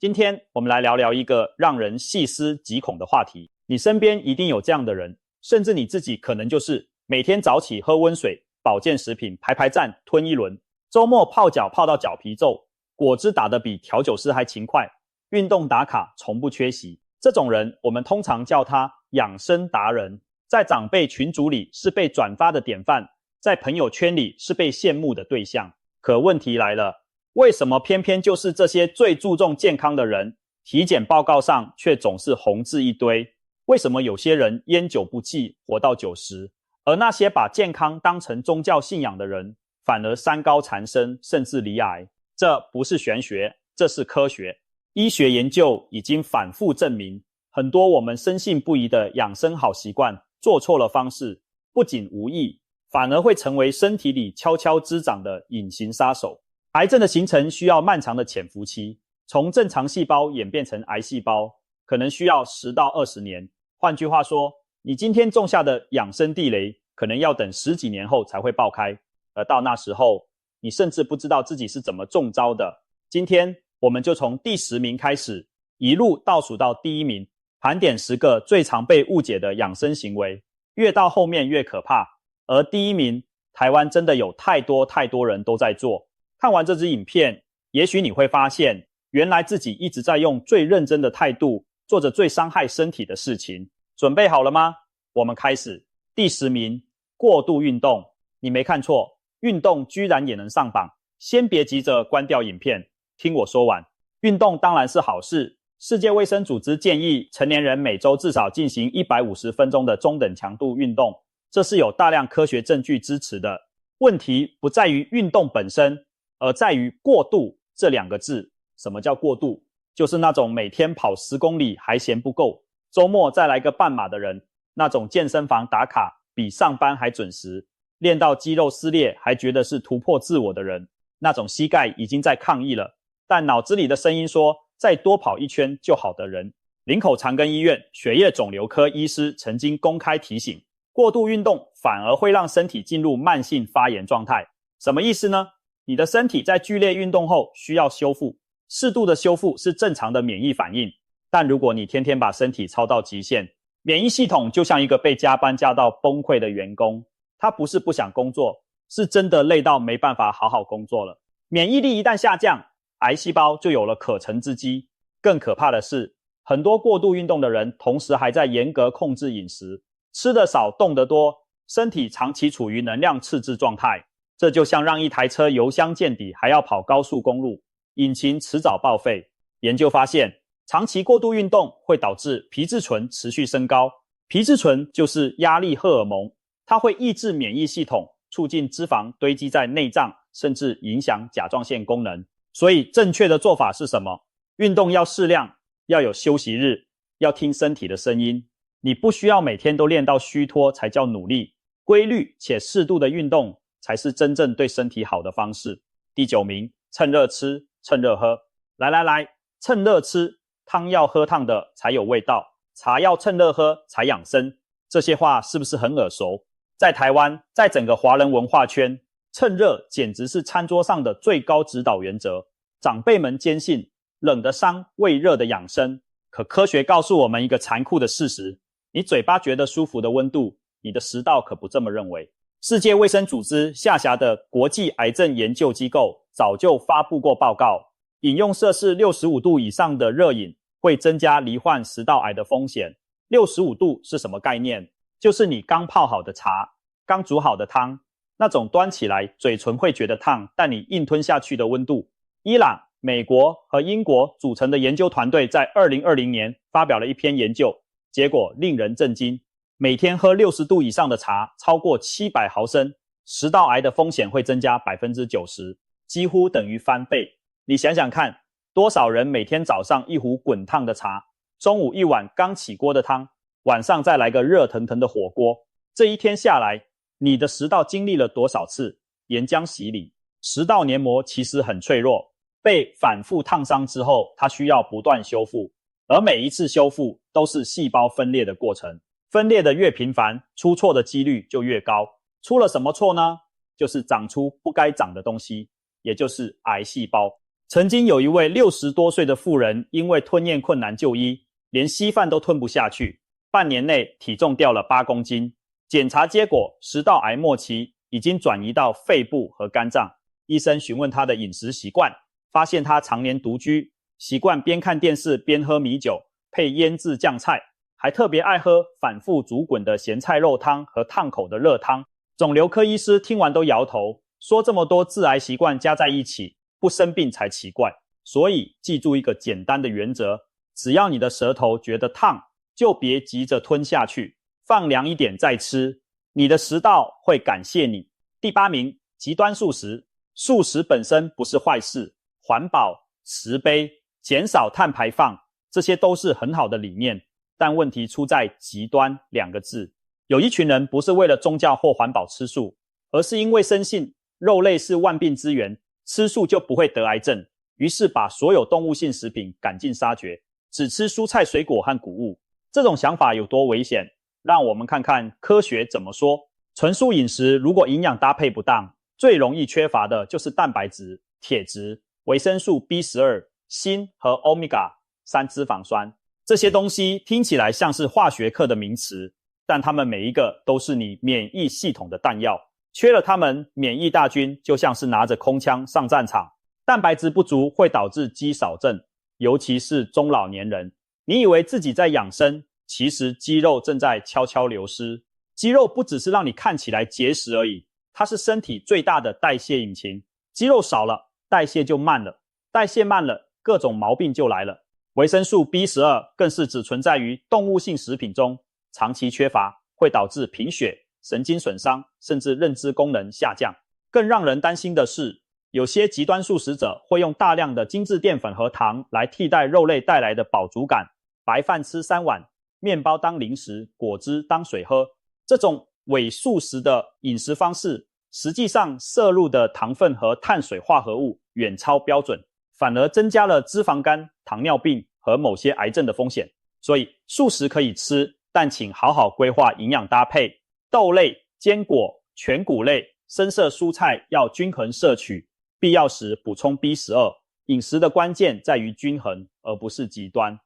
今天我们来聊聊一个让人细思极恐的话题。你身边一定有这样的人，甚至你自己可能就是每天早起喝温水，保健食品排站吞一轮，周末泡脚泡到脚皮皱，果汁打得比调酒师还勤快，运动打卡从不缺席。这种人我们通常叫他养生达人，在长辈群组里是被转发的典范，在朋友圈里是被羡慕的对象。可问题来了，为什么偏偏就是这些最注重健康的人，体检报告上却总是红字一堆？为什么有些人烟酒不忌，活到90，而那些把健康当成宗教信仰的人，反而三高缠身，甚至罹癌？这不是玄学，这是科学。医学研究已经反复证明，很多我们深信不疑的养生好习惯，做错了方式，不仅无益，反而会成为身体里悄悄滋长的隐形杀手。癌症的形成需要漫长的潜伏期，从正常细胞演变成癌细胞，可能需要10到20年。换句话说，你今天种下的养生地雷，可能要等10几年后才会爆开，而到那时候，你甚至不知道自己是怎么中招的。今天我们就从第10名开始，一路倒数到第1名，盘点10个最常被误解的养生行为，越到后面越可怕。而第1名，台湾真的有太多人都在做。看完这支影片，也许你会发现，原来自己一直在用最认真的态度，做着最伤害身体的事情。准备好了吗？我们开始。第10名，过度运动。你没看错，运动居然也能上榜。先别急着关掉影片，听我说完。运动当然是好事，世界卫生组织建议成年人每周至少进行150分钟的中等强度运动，这是有大量科学证据支持的。问题不在于运动本身，而在于过度这2个字。什么叫过度？就是那种每天跑10公里还嫌不够，周末再来个半马的人，那种健身房打卡比上班还准时，练到肌肉撕裂还觉得是突破自我的人，那种膝盖已经在抗议了，但脑子里的声音说再多跑1圈就好的人。林口长庚医院血液肿瘤科医师曾经公开提醒，过度运动反而会让身体进入慢性发炎状态。什么意思呢？你的身体在剧烈运动后需要修复，适度的修复是正常的免疫反应，但如果你天天把身体操到极限，免疫系统就像一个被加班加到崩溃的员工，他不是不想工作，是真的累到没办法好好工作了。免疫力一旦下降，癌细胞就有了可乘之机。更可怕的是，很多过度运动的人同时还在严格控制饮食，吃得少动得多，身体长期处于能量赤字状态。这就像让一台车油箱见底还要跑高速公路，引擎迟早报废。研究发现，长期过度运动会导致皮质醇持续升高。皮质醇就是压力荷尔蒙，它会抑制免疫系统，促进脂肪堆积在内脏，甚至影响甲状腺功能。所以正确的做法是什么？运动要适量，要有休息日，要听身体的声音。你不需要每天都练到虚脱才叫努力，规律且适度的运动才是真正对身体好的方式。第9名，趁热吃，趁热喝。来，趁热吃，汤要喝烫的才有味道，茶要趁热喝才养生。这些话是不是很耳熟？在台湾，在整个华人文化圈，趁热简直是餐桌上的最高指导原则。长辈们坚信冷的伤，胃热的养生。可科学告诉我们一个残酷的事实，你嘴巴觉得舒服的温度，你的食道可不这么认为。世界卫生组织下辖的国际癌症研究机构早就发布过报告，饮用摄氏65度以上的热饮会增加罹患食道癌的风险。65度是什么概念？就是你刚泡好的茶，刚煮好的汤，那种端起来嘴唇会觉得烫，但你硬吞下去的温度。伊朗、美国和英国组成的研究团队在2020年发表了一篇研究，结果令人震惊。每天喝60度以上的茶超过700毫升，食道癌的风险会增加 90%， 几乎等于翻倍。你想想看，多少人每天早上一壶滚烫的茶，中午一碗刚起锅的汤，晚上再来个热腾腾的火锅，这一天下来，你的食道经历了多少次岩浆洗礼？食道黏膜其实很脆弱，被反复烫伤之后，它需要不断修复，而每一次修复都是细胞分裂的过程。分裂的越频繁，出错的几率就越高。出了什么错呢？就是长出不该长的东西，也就是癌细胞。曾经有一位60多岁的妇人，因为吞咽困难就医，连稀饭都吞不下去，半年内体重掉了8公斤。检查结果，食道癌末期，已经转移到肺部和肝脏。医生询问他的饮食习惯，发现他常年独居，习惯边看电视边喝米酒，配腌制酱菜，还特别爱喝反复煮滚的咸菜肉汤和烫口的热汤。肿瘤科医师听完都摇头，说这么多致癌习惯加在一起，不生病才奇怪。所以记住一个简单的原则，只要你的舌头觉得烫，就别急着吞下去，放凉一点再吃，你的食道会感谢你。第8名，极端素食。素食本身不是坏事，环保、慈悲、减少碳排放，这些都是很好的理念，但问题出在极端2个字。有一群人不是为了宗教或环保吃素，而是因为深信肉类是万病之源，吃素就不会得癌症，于是把所有动物性食品赶尽杀绝，只吃蔬菜水果和谷物。这种想法有多危险？让我们看看科学怎么说。纯素饮食如果营养搭配不当，最容易缺乏的就是蛋白质、铁质、维生素 B12、锌和 Omega-3 脂肪酸。这些东西听起来像是化学课的名词，但它们每一个都是你免疫系统的弹药，缺了它们，免疫大军就像是拿着空枪上战场。蛋白质不足会导致肌少症，尤其是中老年人。你以为自己在养生，其实肌肉正在悄悄流失。肌肉不只是让你看起来结实而已，它是身体最大的代谢引擎。肌肉少了，代谢就慢了，代谢慢了，各种毛病就来了。维生素 B12 更是只存在于动物性食品中，长期缺乏会导致贫血、神经损伤，甚至认知功能下降。更让人担心的是，有些极端素食者会用大量的精致淀粉和糖来替代肉类带来的饱足感，白饭吃3碗，面包当零食，果汁当水喝。这种伪素食的饮食方式，实际上摄入的糖分和碳水化合物远超标准，反而增加了脂肪肝、糖尿病和某些癌症的风险。所以素食可以吃，但请好好规划营养搭配，豆类、坚果、全谷类、深色蔬菜要均衡摄取，必要时补充 B12。饮食的关键在于均衡，而不是极端。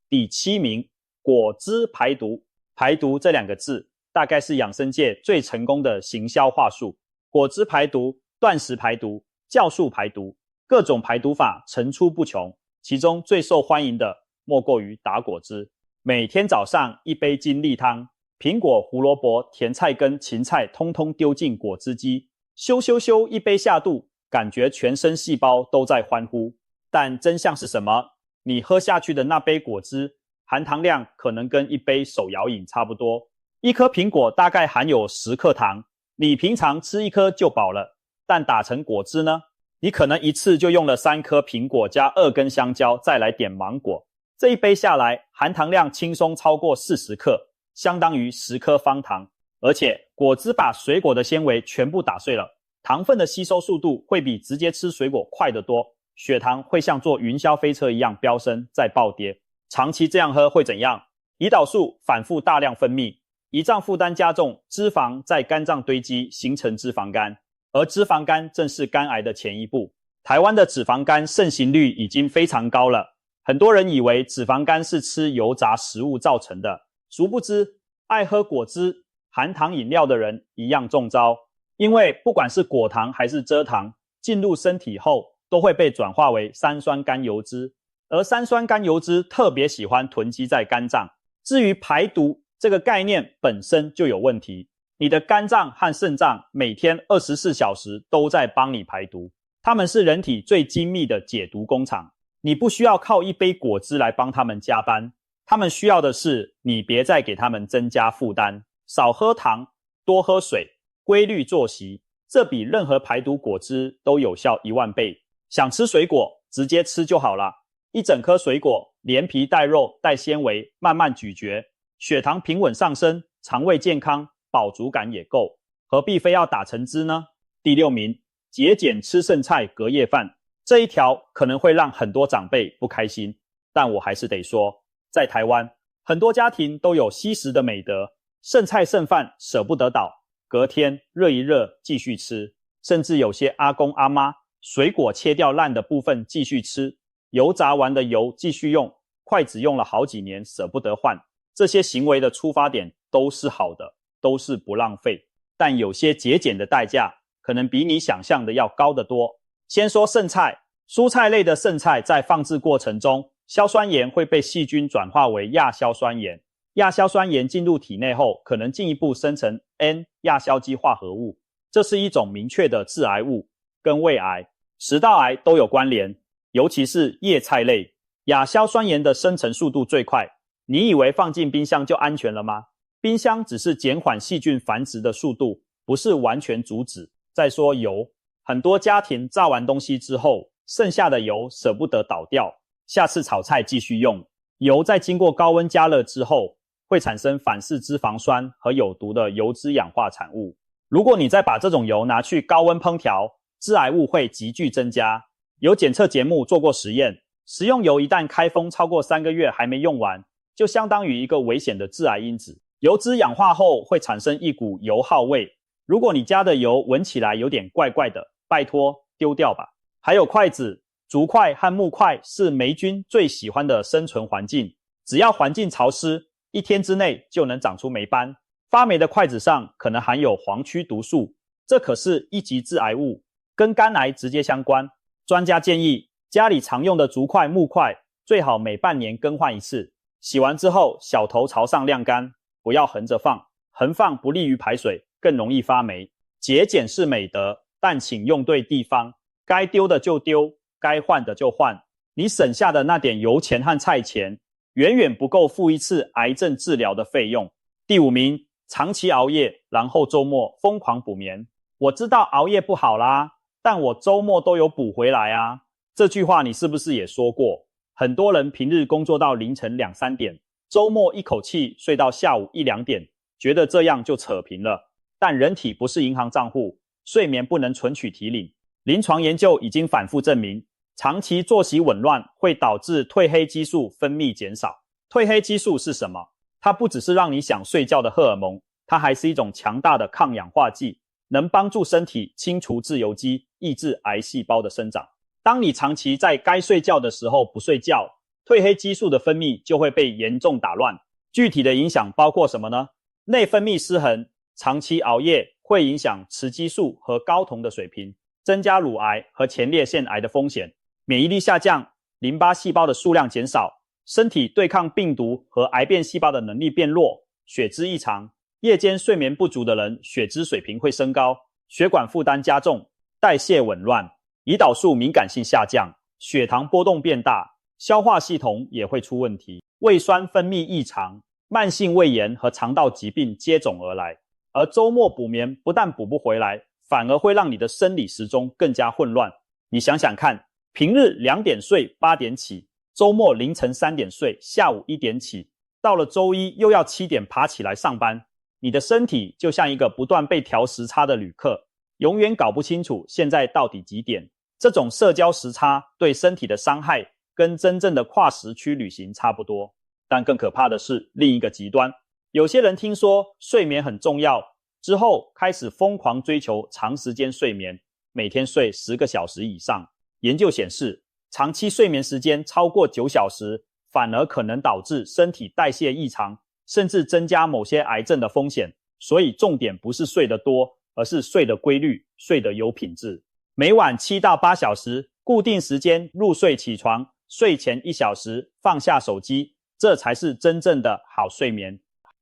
第7名，果汁排毒。排毒这2个字大概是养生界最成功的行销话术。果汁排毒、断食排毒、酵素排毒，各种排毒法层出不穷，其中最受欢迎的莫过于打果汁。每天早上1杯精力汤，苹果、胡萝卜、甜菜根、芹菜通通丢进果汁机，咻咻咻1杯下肚，感觉全身细胞都在欢呼。但真相是什么？你喝下去的那杯果汁含糖量可能跟1杯手摇饮差不多。1颗苹果大概含有10克糖，你平常吃1颗就饱了，但打成果汁呢？你可能一次就用了3颗苹果加2根香蕉，再来点芒果。这1杯下来，含糖量轻松超过40克，相当于10颗方糖。而且果汁把水果的纤维全部打碎了，糖分的吸收速度会比直接吃水果快得多，血糖会像坐云霄飞车一样飙升再暴跌。长期这样喝会怎样？胰岛素反复大量分泌，胰脏负担加重，脂肪在肝脏堆积，形成脂肪肝，而脂肪肝正是肝癌的前一步。台湾的脂肪肝盛行率已经非常高了，很多人以为脂肪肝是吃油炸食物造成的，殊不知爱喝果汁、含糖饮料的人一样中招。因为不管是果糖还是蔗糖，进入身体后都会被转化为三酸甘油脂，而三酸甘油脂特别喜欢囤积在肝脏。至于排毒这个概念本身就有问题，你的肝脏和肾脏每天24小时都在帮你排毒，它们是人体最精密的解毒工厂。你不需要靠1杯果汁来帮他们加班，他们需要的是你别再给他们增加负担，少喝糖，多喝水，规律作息，这比任何排毒果汁都有效10000倍。想吃水果，直接吃就好了，一整颗水果，连皮带肉带纤维，慢慢咀嚼，血糖平稳上升，肠胃健康，饱足感也够，何必非要打成汁呢？第6名，节俭吃剩菜隔夜饭。这一条可能会让很多长辈不开心，但我还是得说，在台湾，很多家庭都有惜食的美德，剩菜剩饭舍不得倒，隔天热一热继续吃，甚至有些阿公阿妈水果切掉烂的部分继续吃，油炸完的油继续用，筷子用了好几年舍不得换。这些行为的出发点都是好的，都是不浪费，但有些节俭的代价可能比你想象的要高得多。先说剩菜，蔬菜类的剩菜在放置过程中，硝酸盐会被细菌转化为亚硝酸盐，亚硝酸盐进入体内后，可能进一步生成 N 亚硝基化合物，这是一种明确的致癌物，跟胃癌、食道癌都有关联，尤其是叶菜类。亚硝酸盐的生成速度最快，你以为放进冰箱就安全了吗？冰箱只是减缓细菌繁殖的速度，不是完全阻止。再说油，很多家庭炸完东西之后，剩下的油舍不得倒掉，下次炒菜继续用。油在经过高温加热之后，会产生反式脂肪酸和有毒的油脂氧化产物。如果你再把这种油拿去高温烹调，致癌物会急剧增加。有检测节目做过实验，食用油一旦开封超过3个月还没用完，就相当于一个危险的致癌因子。油脂氧化后会产生一股油耗味，如果你加的油闻起来有点怪怪的，拜托丢掉吧。还有筷子，竹筷和木筷是霉菌最喜欢的生存环境，只要环境潮湿，1天之内就能长出霉斑。发霉的筷子上可能含有黄曲毒素，这可是一级致癌物，跟肝癌直接相关。专家建议，家里常用的竹筷、木筷最好每半年更换一次，洗完之后小头朝上晾干，不要横着放，横放不利于排水，更容易发霉。节俭是美德，但请用对地方，该丢的就丢，该换的就换。你省下的那点油钱和菜钱，远远不够付一次癌症治疗的费用。第5名，长期熬夜，然后周末疯狂补眠。我知道熬夜不好啦，但我周末都有补回来啊。这句话你是不是也说过？很多人平日工作到凌晨2、3点，周末一口气睡到下午1、2点，觉得这样就扯平了。但人体不是银行账户，睡眠不能存取提领。临床研究已经反复证明，长期作息紊乱会导致褪黑激素分泌减少。褪黑激素是什么？它不只是让你想睡觉的荷尔蒙，它还是一种强大的抗氧化剂，能帮助身体清除自由基，抑制癌细胞的生长。当你长期在该睡觉的时候不睡觉，褪黑激素的分泌就会被严重打乱。具体的影响包括什么呢？内分泌失衡，长期熬夜会影响雌激素和睾酮的水平，增加乳癌和前列腺癌的风险。免疫力下降，淋巴细胞的数量减少，身体对抗病毒和癌变细胞的能力变弱，血脂异常。夜间睡眠不足的人，血脂水平会升高，血管负担加重，代谢紊乱，胰岛素敏感性下降，血糖波动变大，消化系统也会出问题，胃酸分泌异常，慢性胃炎和肠道疾病接踵而来。而周末补眠不但补不回来，反而会让你的生理时钟更加混乱。你想想看，平日2点睡8点起，周末凌晨3点睡，下午1点起，到了周一又要7点爬起来上班，你的身体就像一个不断被调时差的旅客，永远搞不清楚现在到底几点。这种社交时差对身体的伤害跟真正的跨时区旅行差不多。但更可怕的是另一个极端，有些人听说睡眠很重要，之后开始疯狂追求长时间睡眠，每天睡10个小时以上。研究显示，长期睡眠时间超过9小时，反而可能导致身体代谢异常，甚至增加某些癌症的风险。所以重点不是睡得多，而是睡得规律，睡得有品质。每晚7到8小时，固定时间入睡起床，睡前1小时放下手机，这才是真正的好睡眠。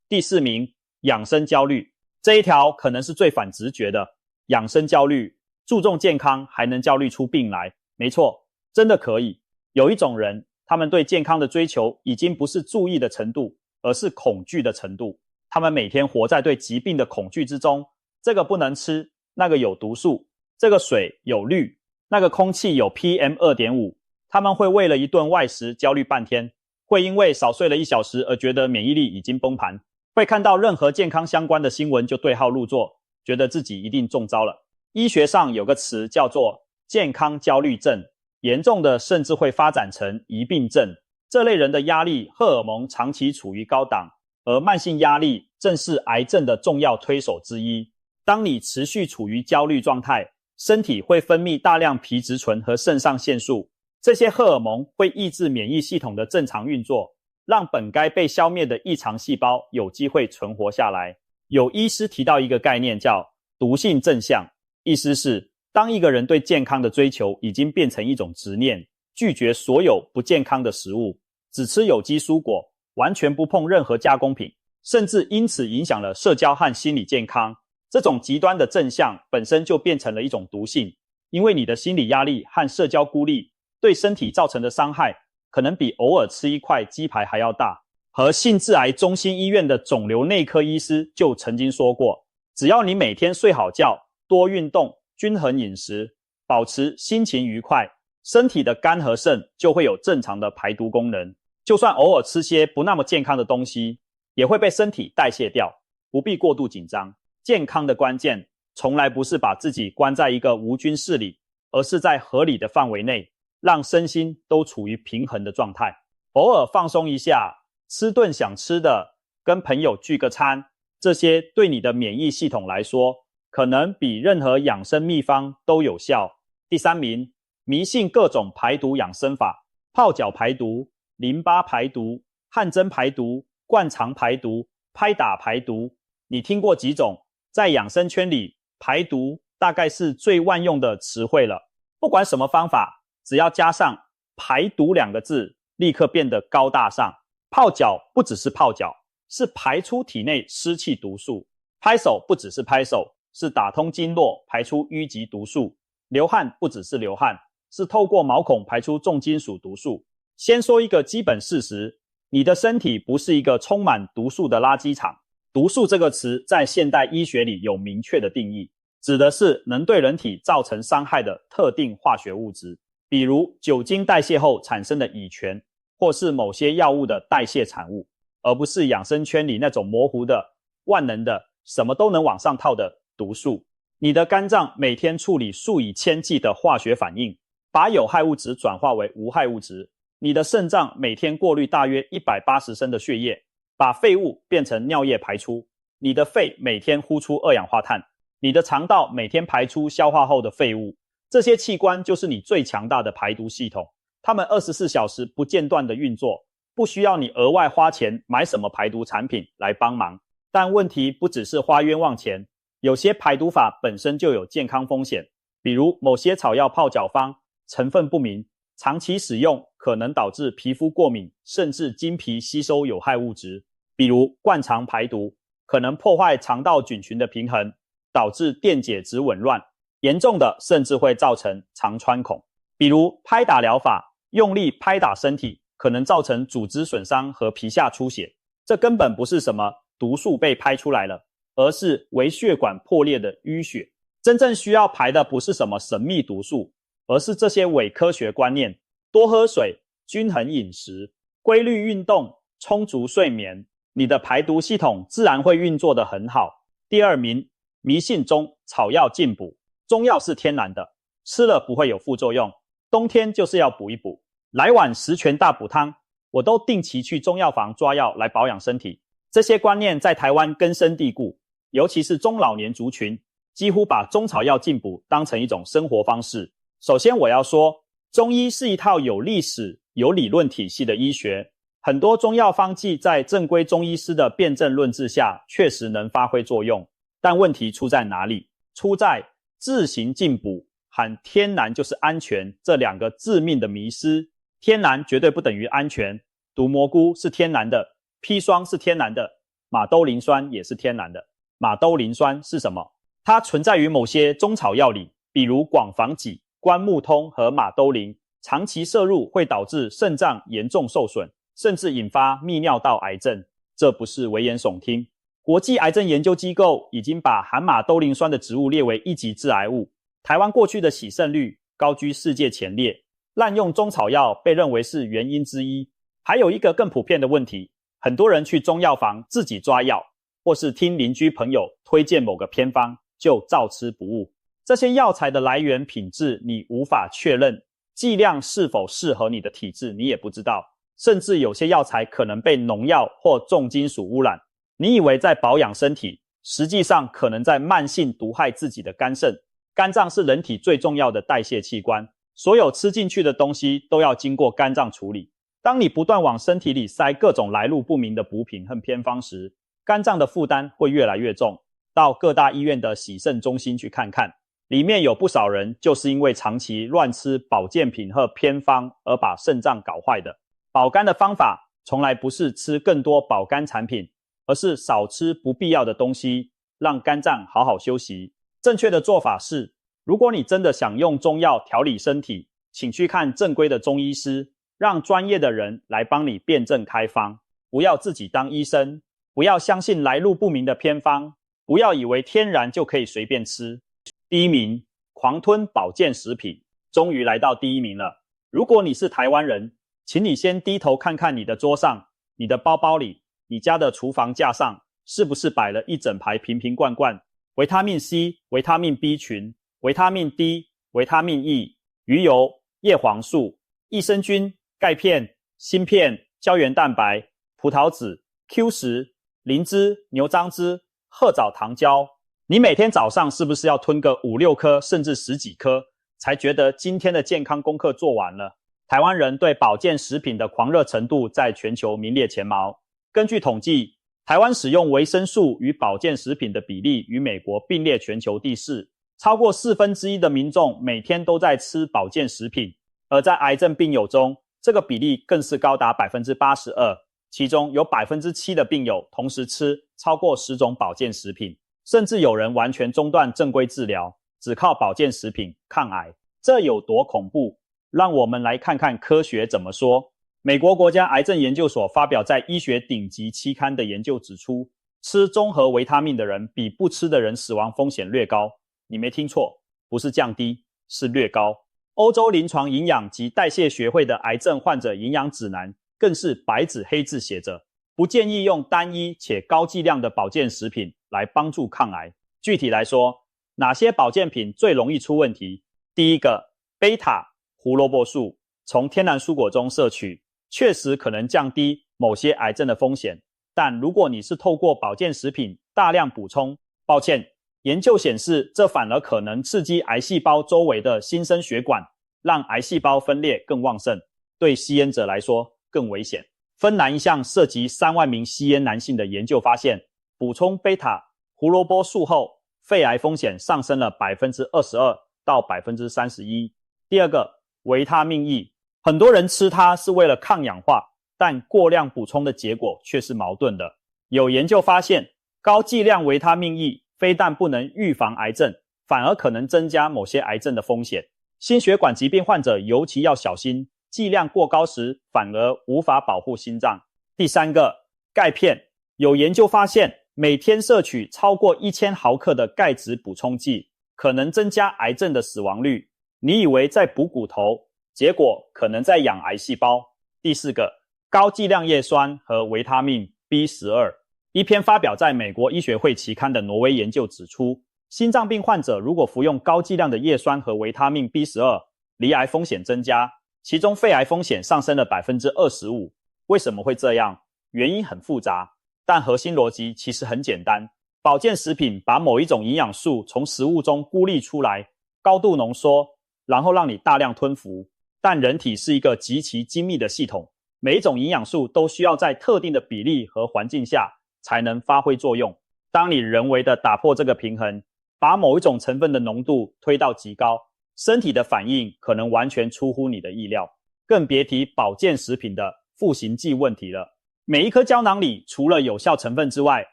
第4名，养生焦虑。这一条可能是最反直觉的，养生焦虑，注重健康还能焦虑出病来。没错，真的可以。有一种人，他们对健康的追求已经不是注意的程度，而是恐惧的程度。他们每天活在对疾病的恐惧之中，这个不能吃，那个有毒素，这个水有氯，那个空气有 PM2.5。他们会为了一顿外食焦虑半天，会因为少睡了1小时而觉得免疫力已经崩盘，会看到任何健康相关的新闻就对号入座，觉得自己一定中招了。医学上有个词叫做健康焦虑症，严重的甚至会发展成疑病症。这类人的压力荷尔蒙长期处于高档，而慢性压力正是癌症的重要推手之一。当你持续处于焦虑状态，身体会分泌大量皮质醇和肾上腺素，这些荷尔蒙会抑制免疫系统的正常运作，让本该被消灭的异常细胞有机会存活下来。有医师提到一个概念叫毒性正向，意思是当一个人对健康的追求已经变成一种执念，拒绝所有不健康的食物，只吃有机蔬果，完全不碰任何加工品，甚至因此影响了社交和心理健康。这种极端的正向本身就变成了一种毒性，因为你的心理压力和社交孤立对身体造成的伤害，可能比偶尔吃一块鸡排还要大。和性致癌中心医院的肿瘤内科医师就曾经说过，只要你每天睡好觉，多运动，均衡饮食，保持心情愉快，身体的肝和肾就会有正常的排毒功能。就算偶尔吃些不那么健康的东西，也会被身体代谢掉，不必过度紧张。健康的关键从来不是把自己关在一个无菌室里，而是在合理的范围内，让身心都处于平衡的状态。偶尔放松一下，吃顿想吃的，跟朋友聚个餐，这些对你的免疫系统来说，可能比任何养生秘方都有效。第三名，迷信各种排毒养生法，泡脚排毒、淋巴排毒、汗蒸排毒、灌肠排毒、拍打排毒，你听过几种？在养生圈里，排毒大概是最万用的词汇了。不管什么方法，只要加上排毒2个字，立刻变得高大上。泡脚不只是泡脚，是排出体内湿气毒素；拍手不只是拍手，是打通经络，排出淤积毒素；流汗不只是流汗，是透过毛孔排出重金属毒素。先说一个基本事实，你的身体不是一个充满毒素的垃圾场。毒素这个词在现代医学里有明确的定义，指的是能对人体造成伤害的特定化学物质，比如酒精代谢后产生的乙醛，或是某些药物的代谢产物，而不是养生圈里那种模糊的、万能的、什么都能往上套的毒素。你的肝脏每天处理数以千计的化学反应，把有害物质转化为无害物质。你的肾脏每天过滤大约180升的血液，把废物变成尿液排出。你的肺每天呼出二氧化碳，你的肠道每天排出消化后的废物。这些器官就是你最强大的排毒系统，它们24小时不间断的运作，不需要你额外花钱买什么排毒产品来帮忙。但问题不只是花冤枉钱，有些排毒法本身就有健康风险，比如某些草药泡脚方成分不明，长期使用可能导致皮肤过敏，甚至经皮吸收有害物质。比如灌肠排毒，可能破坏肠道菌群的平衡，导致电解质紊乱，严重的甚至会造成肠穿孔。比如拍打疗法，用力拍打身体，可能造成组织损伤和皮下出血。这根本不是什么毒素被拍出来了，而是微血管破裂的淤血。真正需要排的不是什么神秘毒素，而是这些伪科学观念：多喝水、均衡饮食、规律运动、充足睡眠，你的排毒系统自然会运作得很好。第二名，迷信中草药进补。中药是天然的，吃了不会有副作用，冬天就是要补一补。来碗十全大补汤，我都定期去中药房抓药来保养身体。这些观念在台湾根深蒂固，尤其是中老年族群，几乎把中草药进补当成一种生活方式。首先我要说，中医是一套有历史、有理论体系的医学，很多中药方剂在正规中医师的辩证论治下确实能发挥作用，但问题出在哪里？出在自行进补和天然就是安全这两个致命的迷思。天然绝对不等于安全，毒蘑菇是天然的，砒霜是天然的，马兜铃酸也是天然的。马兜铃酸是什么？它存在于某些中草药里，比如广防己、关木通和马兜铃，长期摄入会导致肾脏严重受损，甚至引发泌尿道癌症。这不是危言耸听，国际癌症研究机构已经把含马兜铃酸的植物列为1级致癌物。台湾过去的洗肾率高居世界前列，滥用中草药被认为是原因之一。还有一个更普遍的问题，很多人去中药房自己抓药，或是听邻居朋友推荐某个偏方就照吃不误。这些药材的来源品质你无法确认，剂量是否适合你的体质你也不知道，甚至有些药材可能被农药或重金属污染。你以为在保养身体，实际上可能在慢性毒害自己的肝肾。肝脏是人体最重要的代谢器官，所有吃进去的东西都要经过肝脏处理。当你不断往身体里塞各种来路不明的补品和偏方时，肝脏的负担会越来越重。到各大医院的洗肾中心去看看，里面有不少人就是因为长期乱吃保健品和偏方而把肾脏搞坏的。保肝的方法从来不是吃更多保肝产品，而是少吃不必要的东西，让肝脏好好休息。正确的做法是，如果你真的想用中药调理身体，请去看正规的中医师，让专业的人来帮你辩证开方，不要自己当医生，不要相信来路不明的偏方，不要以为天然就可以随便吃。第一名，狂吞保健食品，终于来到第一名了。如果你是台湾人，请你先低头看看你的桌上、你的包包里、你家的厨房架上，是不是摆了一整排瓶瓶罐罐维他命 C、维他命 B 群、维他命 D、维他命 E、鱼油、叶黄素、益生菌、钙片、锌片、胶原蛋白、葡萄籽、Q10、灵芝、牛樟芝、褐藻糖胶。你每天早上是不是要吞个5-6颗甚至10几颗，才觉得今天的健康功课做完了？台湾人对保健食品的狂热程度在全球名列前茅。根据统计，台湾使用维生素与保健食品的比例与美国并列全球第4，超过1/4的民众每天都在吃保健食品，而在癌症病友中，这个比例更是高达 82%， 其中有 7% 的病友同时吃超过10种保健食品，甚至有人完全中断正规治疗，只靠保健食品抗癌。这有多恐怖？让我们来看看科学怎么说。美国国家癌症研究所发表在医学顶级期刊的研究指出，吃综合维他命的人比不吃的人死亡风险略高。你没听错，不是降低，是略高。欧洲临床营养及代谢学会的癌症患者营养指南更是白纸黑字写着，不建议用单一且高剂量的保健食品来帮助抗癌。具体来说，哪些保健品最容易出问题？第一个，贝塔胡萝卜素从天然蔬果中摄取，确实可能降低某些癌症的风险，但如果你是透过保健食品大量补充，抱歉，研究显示这反而可能刺激癌细胞周围的新生血管，让癌细胞分裂更旺盛，对吸烟者来说更危险。芬兰一项涉及3万名吸烟男性的研究发现，补充贝塔胡萝卜素后，肺癌风险上升了 22% 到 31%。 第二个，维他命 E， 很多人吃它是为了抗氧化，但过量补充的结果却是矛盾的。有研究发现，高剂量维他命 E 非但不能预防癌症，反而可能增加某些癌症的风险。心血管疾病患者尤其要小心，剂量过高时反而无法保护心脏。第三个，钙片。有研究发现，每天摄取超过1000毫克的钙质补充剂，可能增加癌症的死亡率。你以为在补骨头，结果可能在养癌细胞。第四个，高剂量叶酸和维他命 B12。一篇发表在美国医学会期刊的挪威研究指出，心脏病患者如果服用高剂量的叶酸和维他命 B12， 罹癌风险增加，其中肺癌风险上升了 25%。 为什么会这样？原因很复杂，但核心逻辑其实很简单。保健食品把某一种营养素从食物中孤立出来，高度浓缩，然后让你大量吞服。但人体是一个极其精密的系统，每一种营养素都需要在特定的比例和环境下才能发挥作用。当你人为的打破这个平衡，把某一种成分的浓度推到极高，身体的反应可能完全出乎你的意料，更别提保健食品的赋形剂问题了。每一颗胶囊里除了有效成分之外，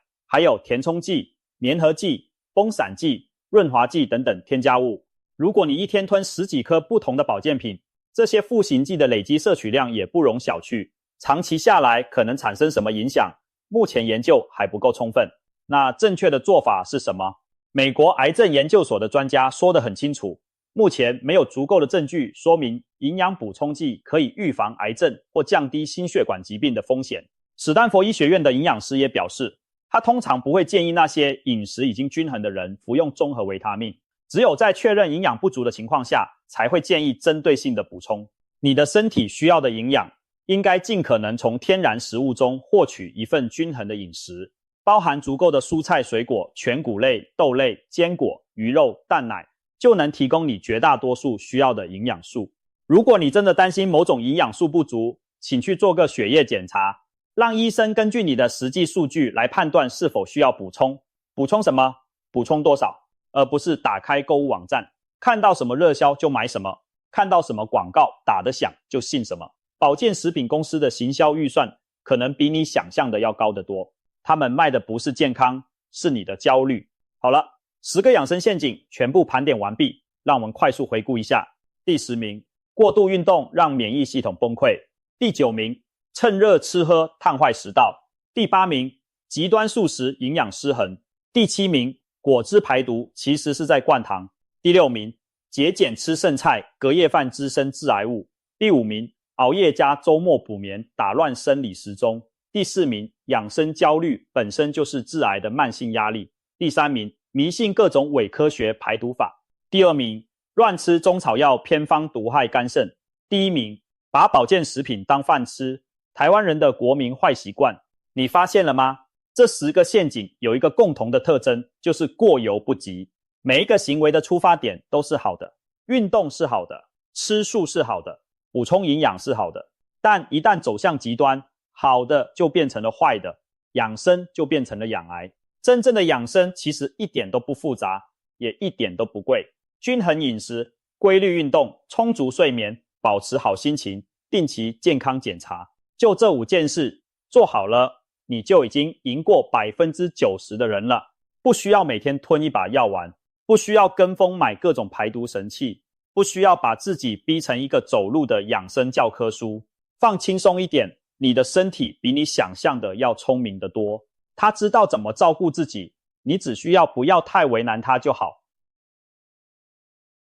还有填充剂、粘合剂、崩散剂、润滑剂等等添加物。如果你一天吞10几颗不同的保健品，这些赋形剂的累积摄取量也不容小觑，长期下来可能产生什么影响，目前研究还不够充分。那正确的做法是什么？美国癌症研究所的专家说得很清楚，目前没有足够的证据说明营养补充剂可以预防癌症或降低心血管疾病的风险。史丹佛医学院的营养师也表示，他通常不会建议那些饮食已经均衡的人服用综合维他命，只有在确认营养不足的情况下，才会建议针对性的补充。你的身体需要的营养，应该尽可能从天然食物中获取一份均衡的饮食，包含足够的蔬菜水果、全谷类、豆类、坚果、鱼肉、蛋奶，就能提供你绝大多数需要的营养素。如果你真的担心某种营养素不足，请去做个血液检查，让医生根据你的实际数据来判断是否需要补充。补充什么？补充多少，而不是打开购物网站，看到什么热销就买什么，看到什么广告打得响就信什么。保健食品公司的行销预算可能比你想象的要高得多，他们卖的不是健康，是你的焦虑。好了，10个养生陷阱全部盘点完毕，让我们快速回顾一下。第10名，过度运动让免疫系统崩溃。第9名，趁热吃喝烫坏食道。第8名，极端素食营养失衡。第7名，果汁排毒其实是在灌糖。第6名，节俭吃剩菜，隔夜饭滋生致癌物。第5名，熬夜加周末补眠打乱生理时钟。第4名，养生焦虑本身就是致癌的慢性压力。第3名，迷信各种伪科学排毒法。第2名，乱吃中草药偏方毒害肝肾。第1名，把保健食品当饭吃，台湾人的国民坏习惯。你发现了吗？这10个陷阱有一个共同的特征，就是过犹不及。每一个行为的出发点都是好的，运动是好的，吃素是好的，补充营养是好的，但一旦走向极端，好的就变成了坏的，养生就变成了养癌。真正的养生其实一点都不复杂，也一点都不贵。均衡饮食，规律运动，充足睡眠，保持好心情，定期健康检查，就这5件事做好了，你就已经赢过 90% 的人了。不需要每天吞一把药丸，不需要跟风买各种排毒神器，不需要把自己逼成一个走路的养生教科书。放轻松一点，你的身体比你想象的要聪明得多，他知道怎么照顾自己，你只需要不要太为难他就好。